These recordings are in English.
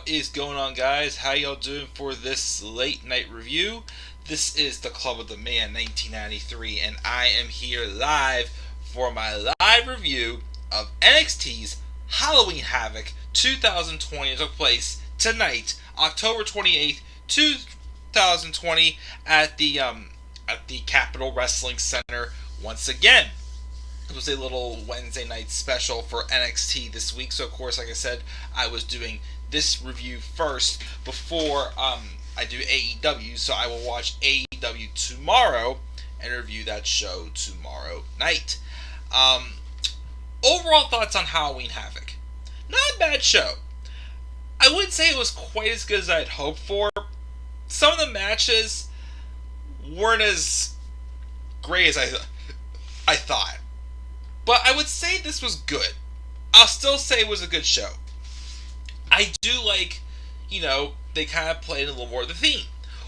What is going on, guys? How y'all doing for this late night review? This is the Club of the Man 1993, and I am here live for my live review of NXT's Halloween Havoc 2020. It took place tonight, October 28th, 2020, at the Capitol Wrestling Center once again. It was a little Wednesday night special for NXT this week, so of course, like I said, I was doing this review first before I do AEW, so I will watch AEW tomorrow and review that show tomorrow night. Overall thoughts on Halloween Havoc. Not a bad show. I wouldn't say it was quite as good as I'd hoped for. Some of the matches weren't as great as I thought. But I would say this was good. I'll still say it was a good show. I do like, they kind of played a little more of the theme,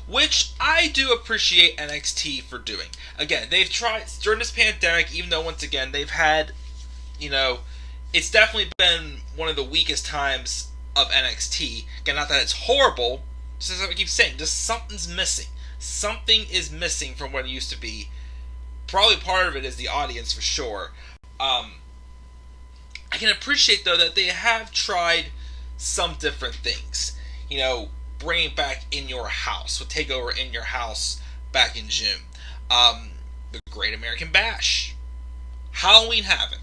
which I do appreciate NXT for doing. Again, they've tried, during this pandemic, even though, once again, they've had, it's definitely been one of the weakest times of NXT. Again, not that it's horrible, just as I keep saying, just something's missing. Something is missing from what it used to be. Probably part of it is the audience, for sure. I can appreciate, though, that they have tried some different things. Bringing back In Your House, with TakeOver In Your House back in June. The Great American Bash. Halloween Havoc.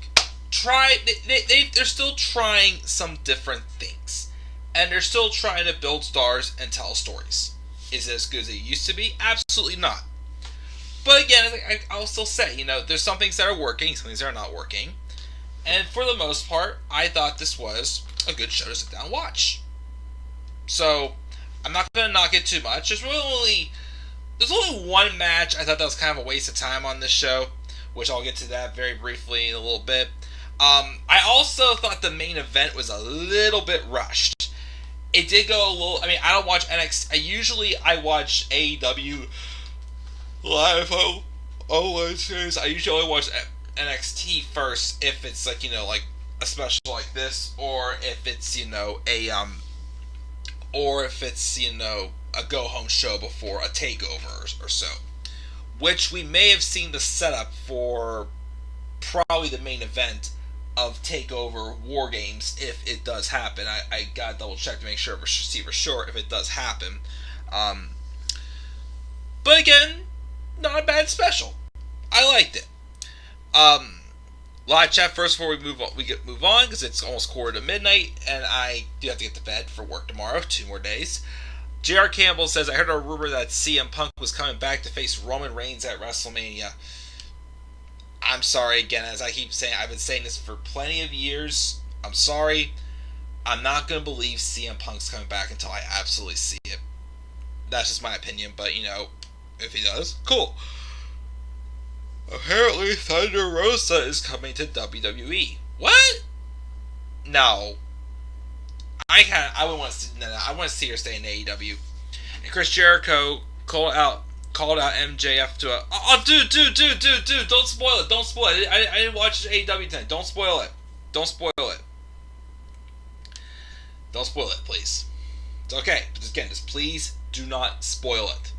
They're still trying some different things. And they're still trying to build stars and tell stories. Is it as good as it used to be? Absolutely not. But again, I'll still say, there's some things that are working, some things that are not working. And for the most part, I thought this was a good show to sit down and watch. So, I'm not going to knock it too much. There's only one match I thought that was kind of a waste of time on this show, which I'll get to that very briefly in a little bit. I also thought the main event was a little bit rushed. It did go a little... I don't watch NXT... I watch AEW live on Wednesdays. I usually only watch NXT first if it's like a special like this, or if it's a go home show before a takeover or so, which we may have seen the setup for probably the main event of TakeOver War Games if it does happen. I gotta double check to make sure see for sure if it does happen. But again, not a bad special. I liked it. Live chat first before we move on because it's almost quarter to midnight and I do have to get to bed for work tomorrow. 2 more days. J.R. Campbell says, I heard a rumor that CM Punk was coming back to face Roman Reigns at WrestleMania. I'm sorry, again, as I keep saying, I've been saying this for plenty of years. I'm sorry. I'm not going to believe CM Punk's coming back until I absolutely see it. That's just my opinion, but if he does, cool. Apparently, Thunder Rosa is coming to WWE. What? No. I wouldn't want to see. No, I want to see her stay in AEW. And Chris Jericho called out MJF to a. Oh, dude! Don't spoil it! Don't spoil it! I didn't watch AEW tonight. Don't spoil it! Don't spoil it! Don't spoil it, please. It's okay, but just please do not spoil it.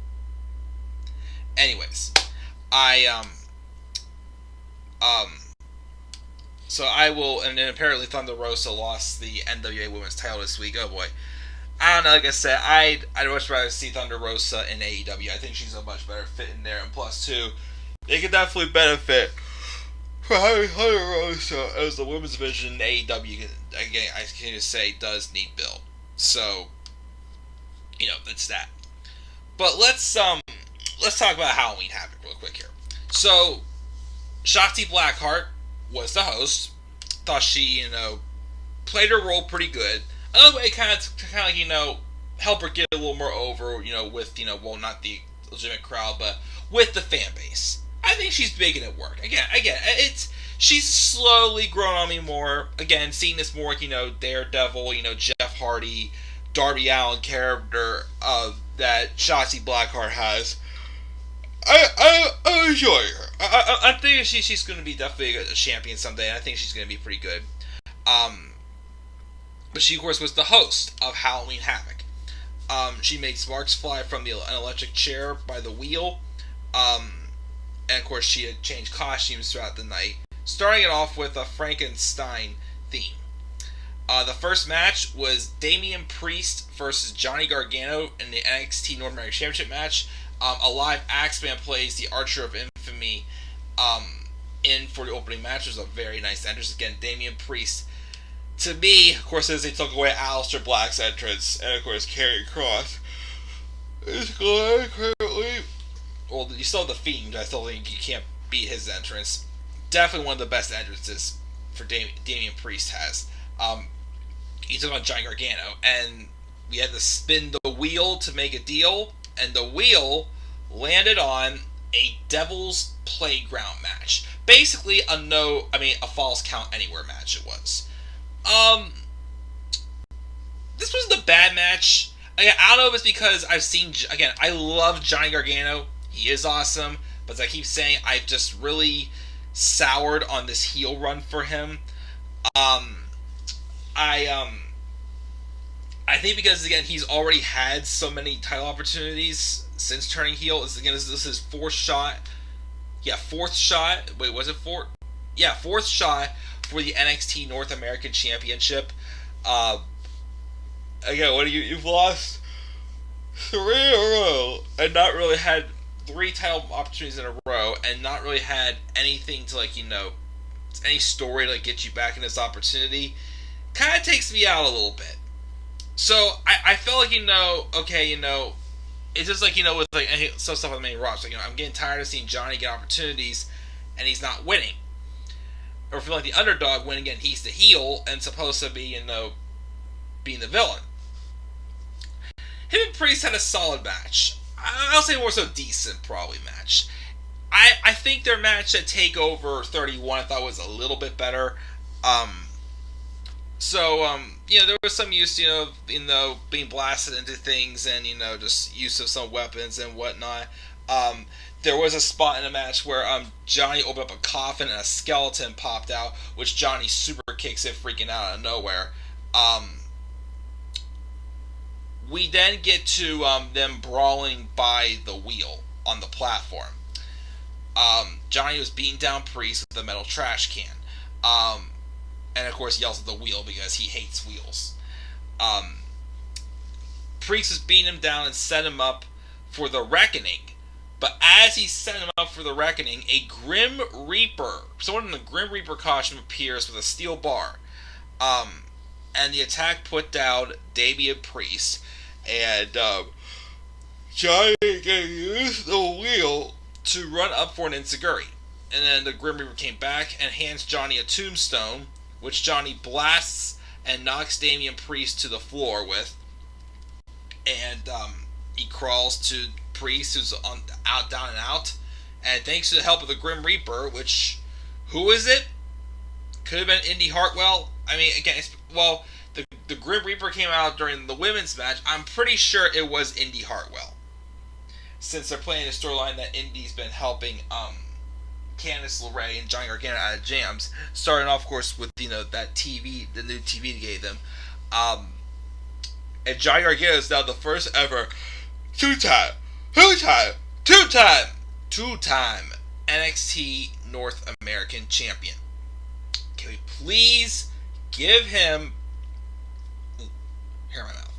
Anyways, so I will, and then apparently Thunder Rosa lost the NWA Women's title this week. Oh boy. I don't know, like I said, I'd much rather see Thunder Rosa in AEW. I think she's a much better fit in there, and plus two, they could definitely benefit from having Thunder Rosa as the women's division in AEW. Again, I can just say, does need build. So, that's that. But let's talk about Halloween Havoc real quick here. So, Shotzi Blackheart was the host. Thought she, played her role pretty good. Another way, kind of, help her get a little more over, with, not the legitimate crowd, but with the fan base. I think she's making it work. Again, she's slowly grown on me more. Again, seeing this more, Daredevil, Jeff Hardy, Darby Allin character that Shotzi Blackheart has. I enjoy her. I think she's going to be definitely a champion someday, and I think she's going to be pretty good. But she, of course, was the host of Halloween Havoc. She made sparks fly from an electric chair by the wheel. And, of course, she had changed costumes throughout the night, starting it off with a Frankenstein theme. The first match was Damian Priest versus Johnny Gargano in the NXT North American Championship match. A live Axeman plays the Archer of Infamy in for the opening match. It was a very nice entrance. Again, Damian Priest. To me, of course, as they took away Aleister Black's entrance, and of course, Karrion Kross is going currently. Well, you still have The Fiend. I still think you can't beat his entrance. Definitely one of the best entrances for Damian Priest has. He took on Johnny Gargano, and we had to spin the wheel to make a deal, and the wheel landed on a Devil's Playground match. Basically, a false count anywhere match it was. This wasn't a bad match. I don't know if it's because I've seen, again, I love Johnny Gargano. He is awesome, but as I keep saying, I've just really soured on this heel run for him. I think because, again, he's already had so many title opportunities since turning heel. This is his fourth shot. Yeah, fourth shot. Wait, was it fourth? Yeah, fourth shot for the NXT North American Championship. Again, you've lost 3 in a row and not really had 3 title opportunities in a row and not really had anything to, any story to get you back in this opportunity, kind of takes me out a little bit. So I felt like, it's just with some stuff on the main roster. I'm getting tired of seeing Johnny get opportunities and he's not winning. Or feeling like the underdog when, again, he's the heel and supposed to be, being the villain. Him and Priest had a solid match. I'll say more so decent, probably, match. I think their match at TakeOver 31 I thought was a little bit better. There was some use, being blasted into things and, just use of some weapons and whatnot. There was a spot in the match where Johnny opened up a coffin and a skeleton popped out, which Johnny super kicks it, freaking out of nowhere. We then get to them brawling by the wheel on the platform. Johnny was beating down Priest with a metal trash can. And of course yells at the wheel because he hates wheels. Priest is beating him down and set him up for the Reckoning. But as he's setting him up for the Reckoning, a Grim Reaper, someone in the Grim Reaper costume appears with a steel bar. And the attack put down Damian Priest. And Johnny can use the wheel to run up for an enziguri. And then the Grim Reaper came back and hands Johnny a tombstone, which Johnny blasts and knocks Damian Priest to the floor with. And he crawls to Priest, who's down and out. And thanks to the help of the Grim Reaper, which, who is it? Could have been Indy Hartwell. I mean, again, the Grim Reaper came out during the women's match. I'm pretty sure it was Indy Hartwell, since they're playing a storyline that Indy's been helping Candice LeRae and Johnny Gargano out of jams. Starting off, of course, with the new TV they gave them. And Johnny Gargano is now the first ever two-time NXT North American champion. Can we please give him, hair in my mouth,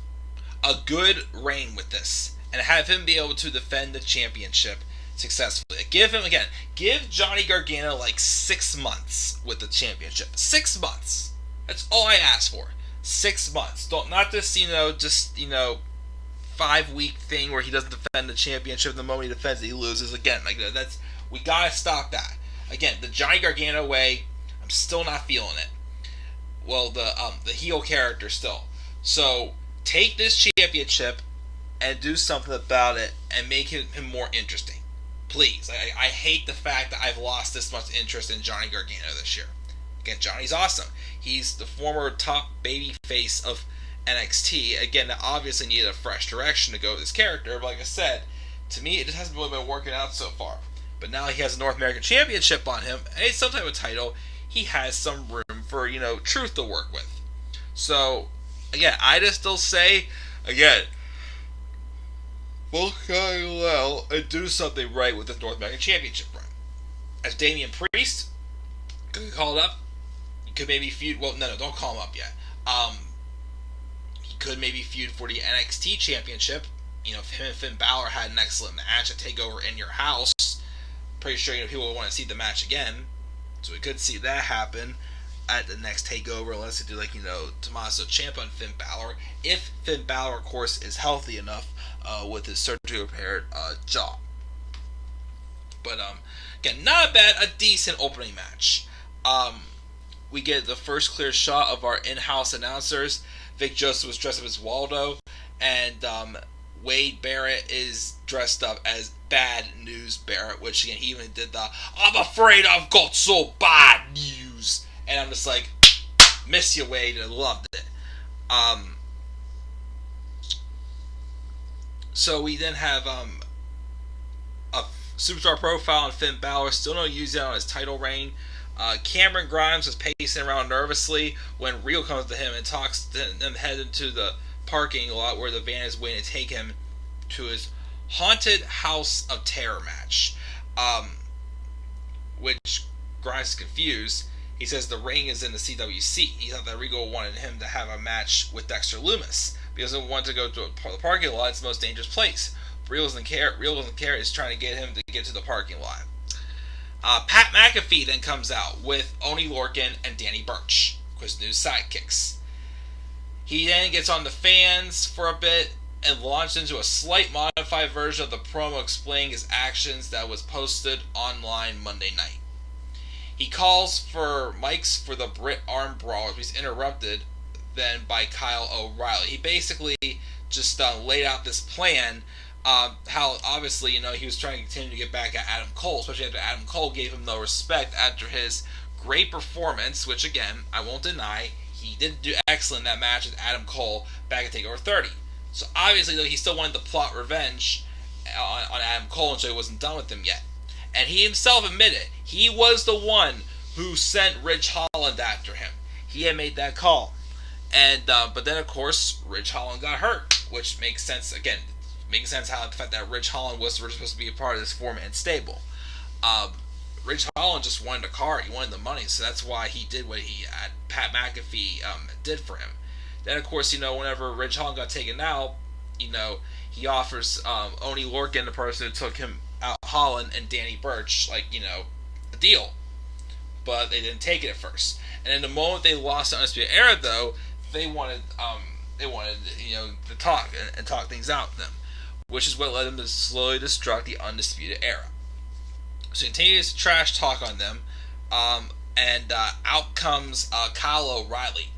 a good reign with this and have him be able to defend the championship successfully? Give Johnny Gargano 6 months with the championship. 6 months. That's all I ask for. 6 months. Not this 5-week thing where he doesn't defend the championship. The moment he defends it, he loses again. We gotta stop that. Again, the Johnny Gargano way, I'm still not feeling it. Well, the heel character still. So take this championship and do something about it and make him more interesting. Please. I hate the fact that I've lost this much interest in Johnny Gargano this year. Again, Johnny's awesome. He's the former top baby face of NXT. Again, that obviously needed a fresh direction to go with his character, but like I said, to me, it just hasn't really been working out so far. But now he has a North American Championship on him, and it's some type of title. He has some room for, truth to work with. So, Again, I just still say, again, book well and do something right with the North American Championship run. As Damian Priest could get called up, he could maybe feud. Well, no, don't call him up yet. He could maybe feud for the NXT Championship. If him and Finn Balor had an excellent match, a takeover in your house, pretty sure people would want to see the match again. So we could see that happen at the next takeover, unless they do Tommaso Ciampa and Finn Balor. If Finn Balor, of course, is healthy enough with his surgery repaired jaw. But again, not bad, a decent opening match. We get the first clear shot of our in-house announcers. Vic Joseph was dressed up as Waldo, and Wade Barrett is dressed up as Bad News Barrett, which again, he even did the "I'm afraid I've got so bad news," and I'm just like, miss you, Wade, and I loved it. So we then have a superstar profile on Finn Balor, still no use out on his title reign. Cameron Grimes is pacing around nervously when Real comes to him and talks to him headed to the parking lot where the van is waiting to take him to his Haunted House of Terror match. Which Grimes is confused. He says the ring is in the CWC. He thought that Regal wanted him to have a match with Dexter Lumis. He doesn't want to go to the parking lot. It's the most dangerous place. Real doesn't care. Is trying to get him to get to the parking lot. Pat McAfee then comes out with Oney Lorcan and Danny Burch, Quiz News sidekicks. He then gets on the fans for a bit and launched into a slight modified version of the promo explaining his actions that was posted online Monday night. He calls for mics for the Brit Arm Brawl. He's interrupted then by Kyle O'Reilly. He basically just laid out this plan. How obviously, he was trying to continue to get back at Adam Cole, especially after Adam Cole gave him no respect after his great performance, which again, I won't deny, he did do excellent in that match with Adam Cole back at TakeOver 30. So obviously, though, he still wanted to plot revenge on Adam Cole, and so he wasn't done with him yet. And he himself admitted he was the one who sent Ridge Holland after him. He had made that call. And but then, of course, Ridge Holland got hurt, which makes sense. Again, making sense how the fact that Ridge Holland was supposed to be a part of this four-man stable. Ridge Holland just wanted a car. He wanted the money, so that's why he did what Pat McAfee did for him. Then, of course, whenever Ridge Holland got taken out, he offers Oney Lorcan, the person who took him out, Holland, and Danny Burch, a deal. But they didn't take it at first. And in the moment they lost the Undisputed Era, though, they wanted to talk and talk things out with them, which is what led them to slowly destruct the Undisputed Era. So he continues to trash talk on them, and out comes Kyle O'Reilly,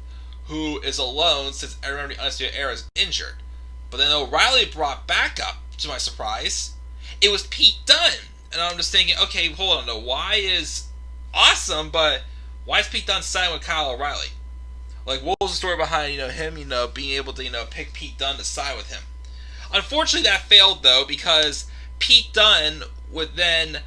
who is alone since everyone in the Undisputed Era is injured. But then O'Reilly brought back up, to my surprise, it was Pete Dunne. And I'm just thinking, okay, hold on, though, why is awesome, but why is Pete Dunne siding with Kyle O'Reilly? What was the story behind, him, being able to, pick Pete Dunne to side with him? Unfortunately, that failed, though, because Pete Dunne would then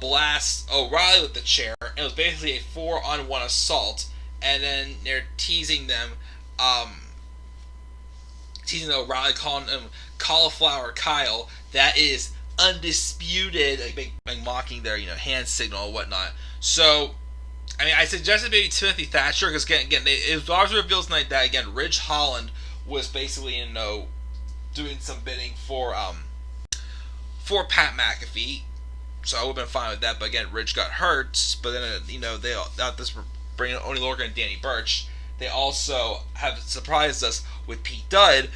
blast O'Reilly with the chair, and it was basically a 4-on-1 assault, and then they're teasing them, teasing O'Reilly, calling him Cauliflower Kyle. That is undisputed, mocking their, hand signal and whatnot. So, I suggested maybe Timothy Thatcher, because again, it was also revealed tonight that, again, Ridge Holland was basically, doing some bidding for Pat McAfee. So I would have been fine with that, but again, Ridge got hurt. But then, they out this bringing Oney Lorcan and Danny Burch. They also have surprised us with Pete Dunne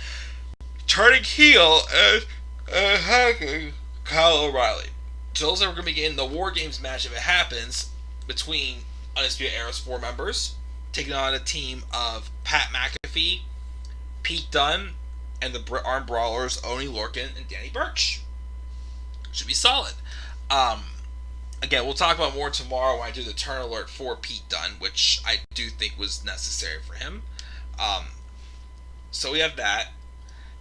turning heel and hacking Kyle O'Reilly. So those are going to be getting the War Games match if it happens between Undisputed Era's 4 members, taking on a team of Pat McAfee, Pete Dunne, and the Brit Arm Brawlers Oney Lorcan and Danny Burch. Should be solid. Again, we'll talk about more tomorrow when I do the turn alert for Pete Dunne, which I do think was necessary for him. So we have that.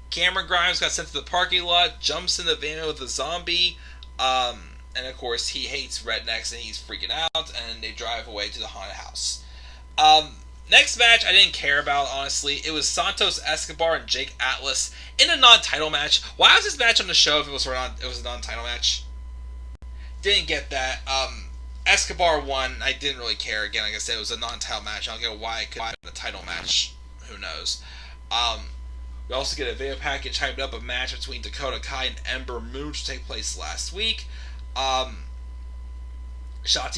Cameron Grimes got sent to the parking lot, jumps in the van with a zombie, and of course he hates rednecks and he's freaking out, and they drive away to the haunted house. Next match I didn't care about, honestly. It was Santos Escobar and Jake Atlas in a non-title match. Why was this match on the show if it was a non-title match? Didn't get that. Escobar won. I didn't really care. Again, like I said, it was a non-title match. I don't get why it could have been a title match. Who knows? We also get a video package hyped up a match between Dakota Kai and Ember Moon, which take place last week. Shotzi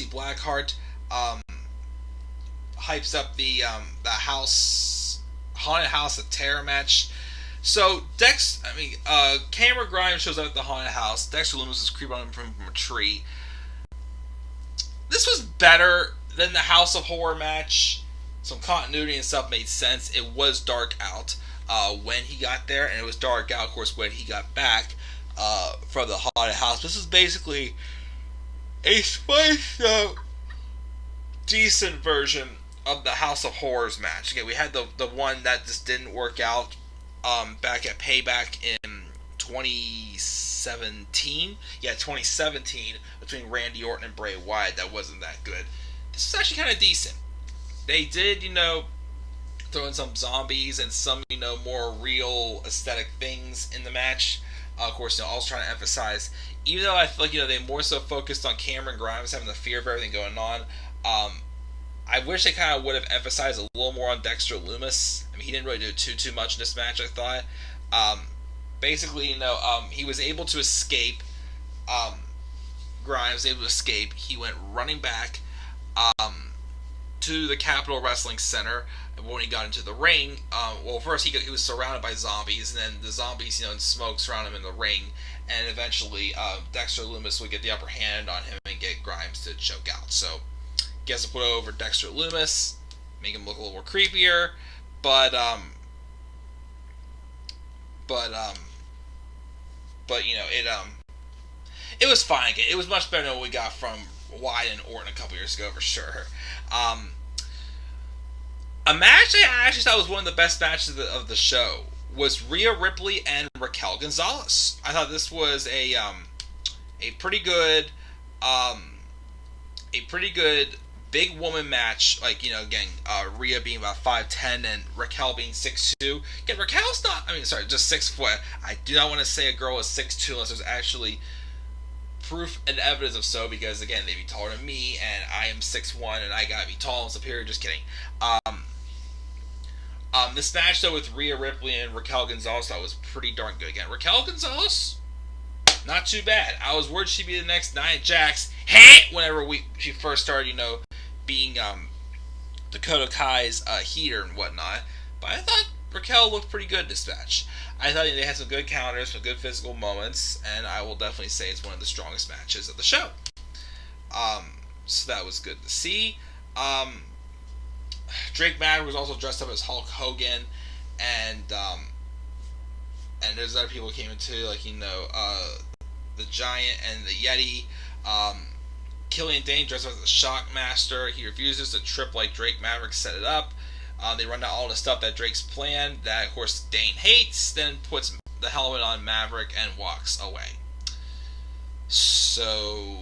Blackheart hypes up the haunted house of terror match. So Cameron Grimes shows up at the haunted house. Dexter Lumis is creeping on him from a tree. This was better than the House of Horror match. Some continuity and stuff made sense. It was dark out when he got there, and it was dark out, of course, when he got back from the haunted house. This is basically a spiced up, decent version of the House of Horrors match. Again, we had the one that just didn't work out back at Payback in 2017. Yeah, 2017, between Randy Orton and Bray Wyatt. That wasn't that good. This is actually kind of decent. They did, throw in some zombies and some, more real aesthetic things in the match. Of course, I was trying to emphasize, even though I feel like, they more so focused on Cameron Grimes having the fear of everything going on, I wish they kind of would have emphasized a little more on Dexter Lumis. I mean, he didn't really do too much in this match, I thought. Basically, he was able to escape. Grimes was able to escape. He went running back to the Capitol Wrestling Center. When he got into the ring, first he was surrounded by zombies, and then the zombies, and smoke surrounded him in the ring, and eventually Dexter Lumis would get the upper hand on him and get Grimes to choke out. So, guess I put over Dexter Lumis, make him look a little more creepier, but it was fine. It was much better than what we got from Wyatt and Orton a couple years ago for sure. A match I actually thought was one of the best matches of the show was Rhea Ripley and Raquel Gonzalez. I thought this was a pretty good big woman match. Like, again, Rhea being about 5'10" and Raquel being 6'2". Again, Raquel's not, just 6 foot. I do not want to say a girl is 6'2" unless there's actually proof and evidence of so, because again, they'd be taller than me, and I am 6'1", and I gotta be tall and superior. Just kidding. This match though with Rhea Ripley and Raquel Gonzalez, I was pretty darn good. Again, Raquel Gonzalez, not too bad. I was worried she'd be the next Nia Jax. Whenever she first started, being Dakota Kai's heater and whatnot. But I thought Raquel looked pretty good in this match. I thought they had some good counters, some good physical moments, and I will definitely say it's one of the strongest matches of the show. So that was good to see. Drake Maverick was also dressed up as Hulk Hogan, and there's other people who came into, like, the Giant and the Yeti. Killian Dane dressed up as the Shockmaster. He refuses to trip like Drake Maverick set it up. They run down all the stuff that Drake's planned, that of course Dane hates, then puts the helmet on Maverick and walks away. So,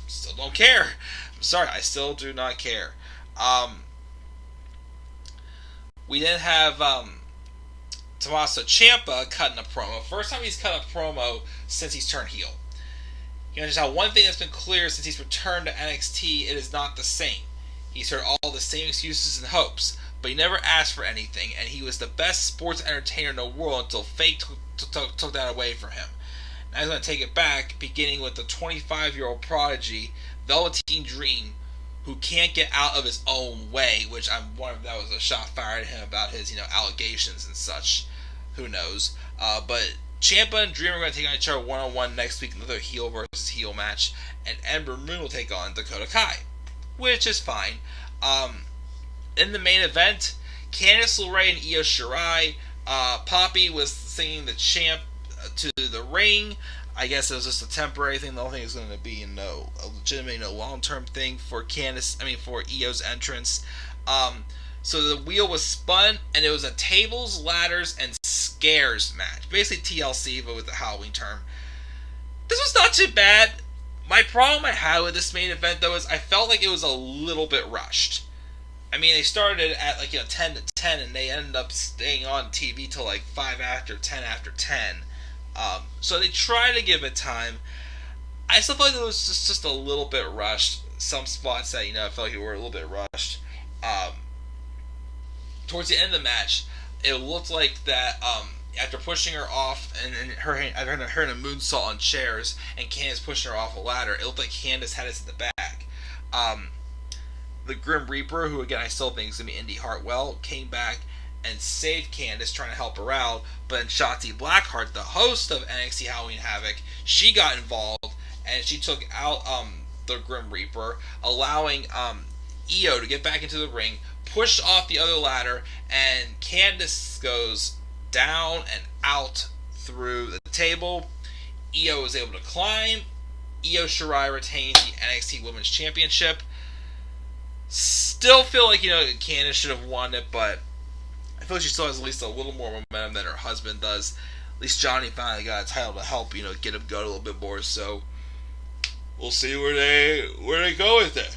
still don't care. I'm sorry, I still do not care. We then have Tommaso Ciampa cutting a promo. First time he's cut a promo since he's turned heel. Just how one thing that's been clear since he's returned to NXT, it is not the same. He's heard all the same excuses and hopes, but he never asked for anything, and he was the best sports entertainer in the world until fate took that away from him. And I'm going to take it back, beginning with the 25-year-old prodigy, Velveteen Dream, who can't get out of his own way, which I'm wondering if that was a shot fired at him about his, allegations and such. Who knows? But Ciampa and Dream are going to take on each other one-on-one next week, another heel versus heel match, and Ember Moon will take on Dakota Kai, which is fine. In the main event, Candice LeRae and Io Shirai, Poppy was singing the champ to the ring. I guess it was just a temporary thing. The whole thing is going to be a legitimate, long-term thing for for Io's entrance. So the wheel was spun, and it was a tables, ladders, and scares match. Basically TLC, but with the Halloween term. This was not too bad. My problem I had with this main event, though, is I felt like it was a little bit rushed. I mean, they started at 10 to 10, and they ended up staying on TV till 5 after 10 after 10. So they try to give it time. I still felt like it was just a little bit rushed. Some spots that I felt like it were a little bit rushed. Towards the end of the match, it looked like that after pushing her off and her in a moonsault on chairs, and Candice pushing her off a ladder, it looked like Candice had us in the back. The Grim Reaper, who again I still think is going to be Indy Hartwell, came back and saved Candice, trying to help her out. But then Shotzi Blackheart, the host of NXT Halloween Havoc, she got involved and she took out the Grim Reaper, allowing Io to get back into the ring, push off the other ladder, and Candice goes down and out through the table. Io was able to climb. Io Shirai retains the NXT Women's Championship. Still feel like Candice should have won it, but I feel like she still has at least a little more momentum than her husband does. At least Johnny finally got a title to help get him going a little bit more. So we'll see where they go with it.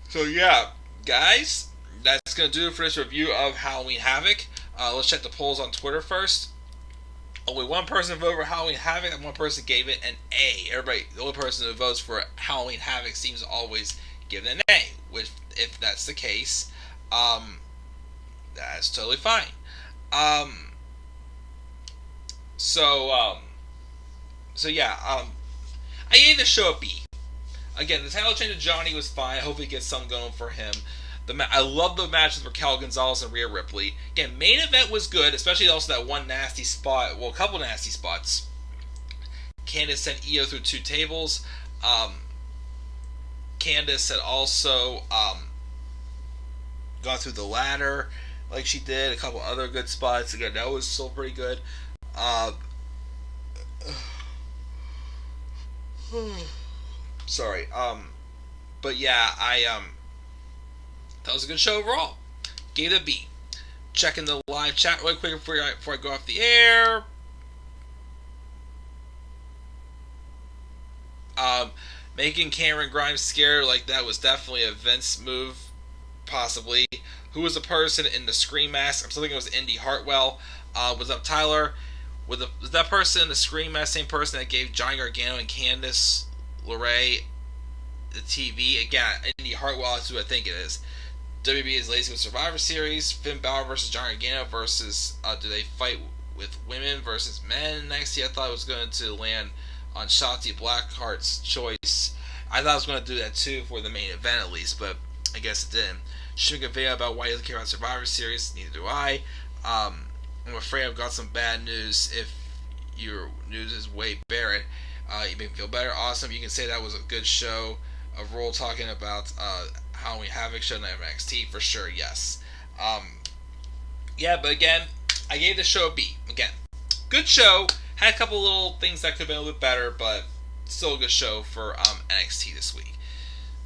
So yeah, guys, that's gonna do it for this review of Halloween Havoc. Let's check the polls on Twitter first. Only one person voted for Halloween Havoc, and one person gave it an A. The only person who votes for Halloween Havoc seems to always give it an A. Which, if that's the case, that's totally fine. So yeah, I gave the show a B. Again, the title change of Johnny was fine. I hope he gets something going for him. I love the matches with Raquel Gonzalez and Rhea Ripley. Again, main event was good, especially also that one nasty spot. Well, a couple nasty spots. Candice sent Io through 2 tables. Candice had also gone through the ladder like she did. A couple other good spots. Again, that was still pretty good. Sorry. But yeah, that was a good show overall. Gave it a B. Checking the live chat really quick before I go off the air. Making Cameron Grimes scared, that was definitely a Vince move, possibly. Who was the person in the scream mask? I'm still thinking it was Indy Hartwell. What's up, Tyler? Was that person in the scream mask same person that gave Johnny Gargano and Candice LeRae the TV? Again, Indy Hartwell is who I think it is. WB is lazy with Survivor Series. Finn Balor versus Johnny Gargano versus do they fight with women versus men next year? I thought it was going to land on Shotzi Blackheart's choice. I thought I was going to do that too for the main event at least, but I guess it didn't. Should make a video about why he doesn't care about Survivor Series. Neither do I. I'm afraid I've got some bad news. If your news is Wade Barrett, you make me feel better. Awesome. You can say that was a good show. A role talking about Halloween Havoc show night of NXT for sure. Yes. Yeah, but again, I gave the show a B. Again, good show. Had a couple little things that could have been a little bit better, but still a good show for NXT this week.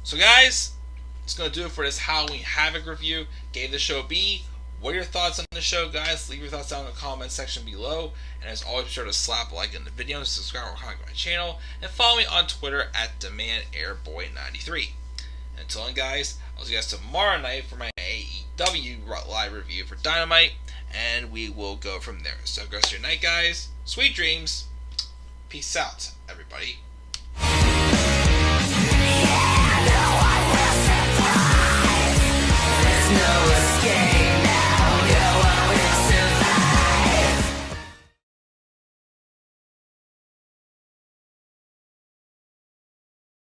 So guys, that's going to do it for this Halloween Havoc review. Gave the show a B. What are your thoughts on the show, guys? Leave your thoughts down in the comment section below. And as always, be sure to slap a like in the video and subscribe or comment to my channel. And follow me on Twitter at DemandAirBoy93. Until then, guys, I'll see you guys tomorrow night for my AEW live review for Dynamite. And we will go from there. So, have a good night, guys. Sweet dreams. Peace out, everybody. Yeah, no, I will survive. There's no escape.